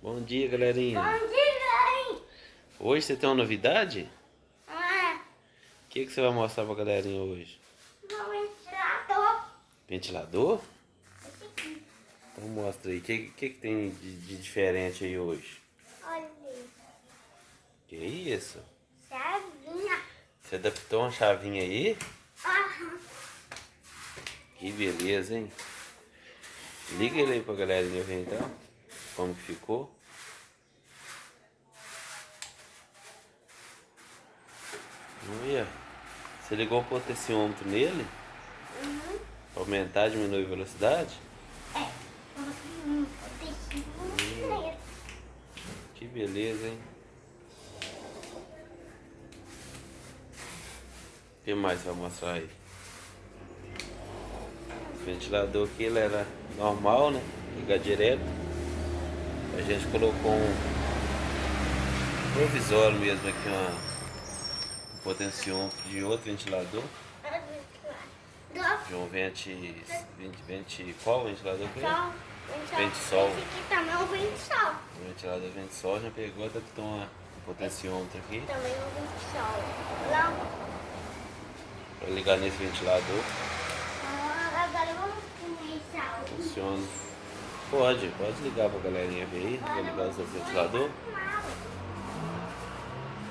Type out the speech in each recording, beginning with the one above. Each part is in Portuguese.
Bom dia, galerinha. Bom dia, Hoje você tem uma novidade? mãe. O que você vai mostrar pra galerinha hoje? Meu ventilador. Ventilador? Esse aqui. Então mostra aí. O que tem de diferente aí hoje? Olha, Que isso? chavinha. Você adaptou uma chavinha aí? Aham. Que beleza, hein? Liga ele aí pra galerinha ver então. Como que ficou? Olha. Você ligou o potenciômetro nele? Uhum. Pra aumentar, diminuir a velocidade? É. Deixa Que beleza, hein? O que mais vai mostrar aí? O ventilador aqui ele era normal, né? Ligar direto. A gente colocou um provisório mesmo aqui, um potenciômetro de outro ventilador. De um qual ventilador que é? Vente-sol. Esse aqui também é um vente-sol. O ventilador vente-sol já pegou, adaptou um potenciômetro aqui Também é um vente-sol. Não. para ligar nesse ventilador. Agora vamos começar. Funciona. Pode ligar pra galerinha ver aí. Vou ligar o seu ventilador.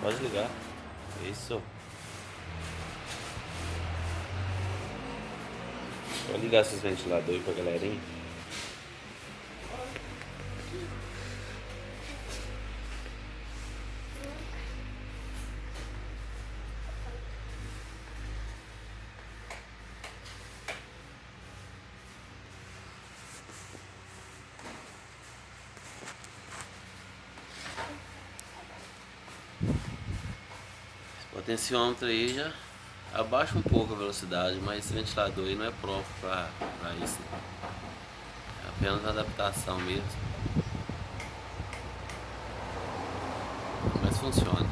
Pode ligar. Isso. Vou ligar esses ventiladores aí pra galerinha. Esse potenciômetro aí já abaixa um pouco a velocidade, mas esse ventilador aí não é próprio para isso. É apenas uma adaptação mesmo. Mas funciona.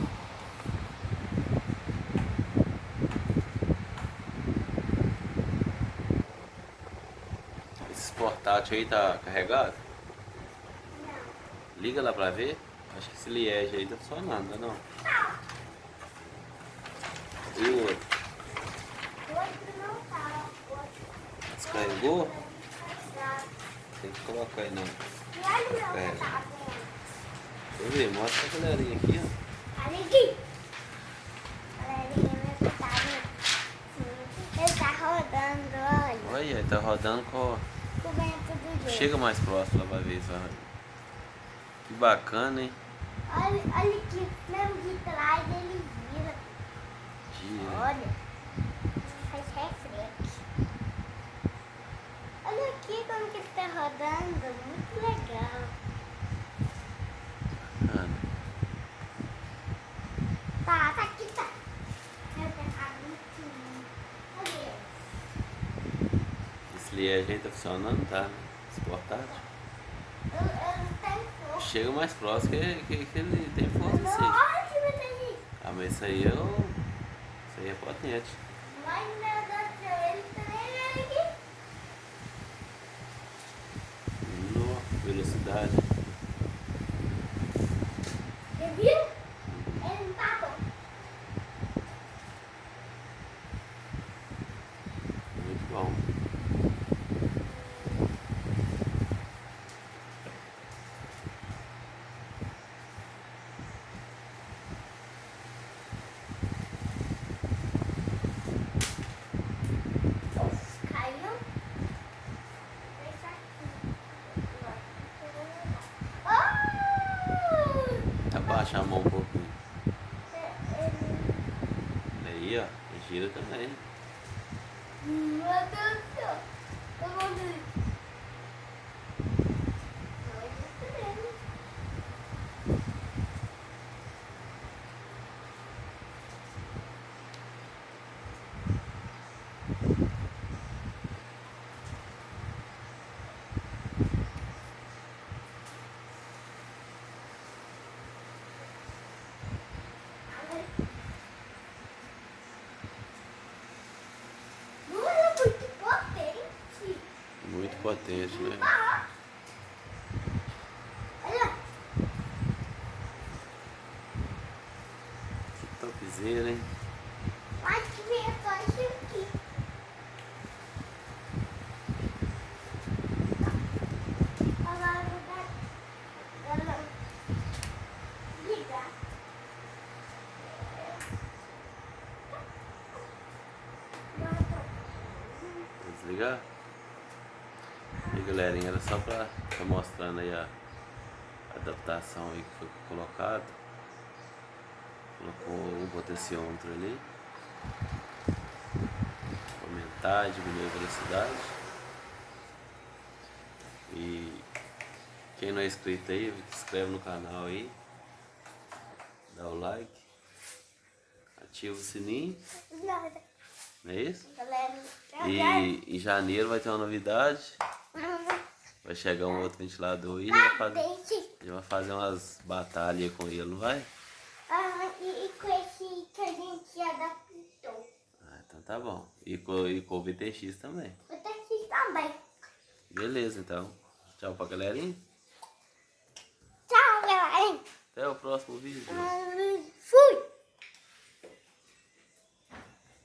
Esse portátil aí tá carregado? Liga lá pra ver. Acho que esse liege aí tá funcionando, não? E o outro? O outro não tá. O outro Descarregou? tá. Tem que colocar aí não. E olha o meu É. que tá vendo. Deixa eu ver, mostra pra galerinha aqui, ó. Olha aqui. Galerinha, meu que tá vendo. Ele tá rodando, olha. Olha, ele tá rodando com. O vento do jeito. Chega mais próximo lá pra ver isso. Que bacana, hein? Olha aqui, mesmo de trás ele gira. Gira. Olha, faz reflexo. Olha aqui como que ele tá rodando, muito legal. Bacana. Tá aqui, tá. Meu tá muito. Olha, Esse liege aí tá funcionando, tá? Esse portátil. eu não tenho força. Chega mais próximo que ele tem força Não, assim. olha que vai ter isso. Ah, mas isso aí é potente. Mas meu Deus do céu, ele também é aqui. No, velocidade. Você viu? Ele não tá bom. Muito bom. Caiu. Deixa aqui. Oh! Abaixa a mão um pouquinho. Ele... Aí, ó. Gira também. Meu Deus do céu. Eu vou ver. Não é muito potente. Muito potente, né? Ah, olha, dizer, hein? Pode ver só isso aqui. Agora eu vou ligar. Vou desligar? E galerinha, era só pra tá mostrando aí a adaptação aí que foi colocado. Colocou um potenciômetro ali. Aumentar, diminuir a velocidade. E quem não é inscrito aí, se inscreve no canal aí. Dá o like. Ativa o sininho. Nada. Não é isso? Galera, E em janeiro vai ter uma novidade. Vai chegar um outro ventilador aí. A gente vai fazer umas batalhas com ele, não vai? E com esse que a gente adaptou. Ah, então tá bom. E com o VTX também. O TX também. Beleza, então. Tchau pra galerinha. Tchau, galera. Até o próximo vídeo. Fui.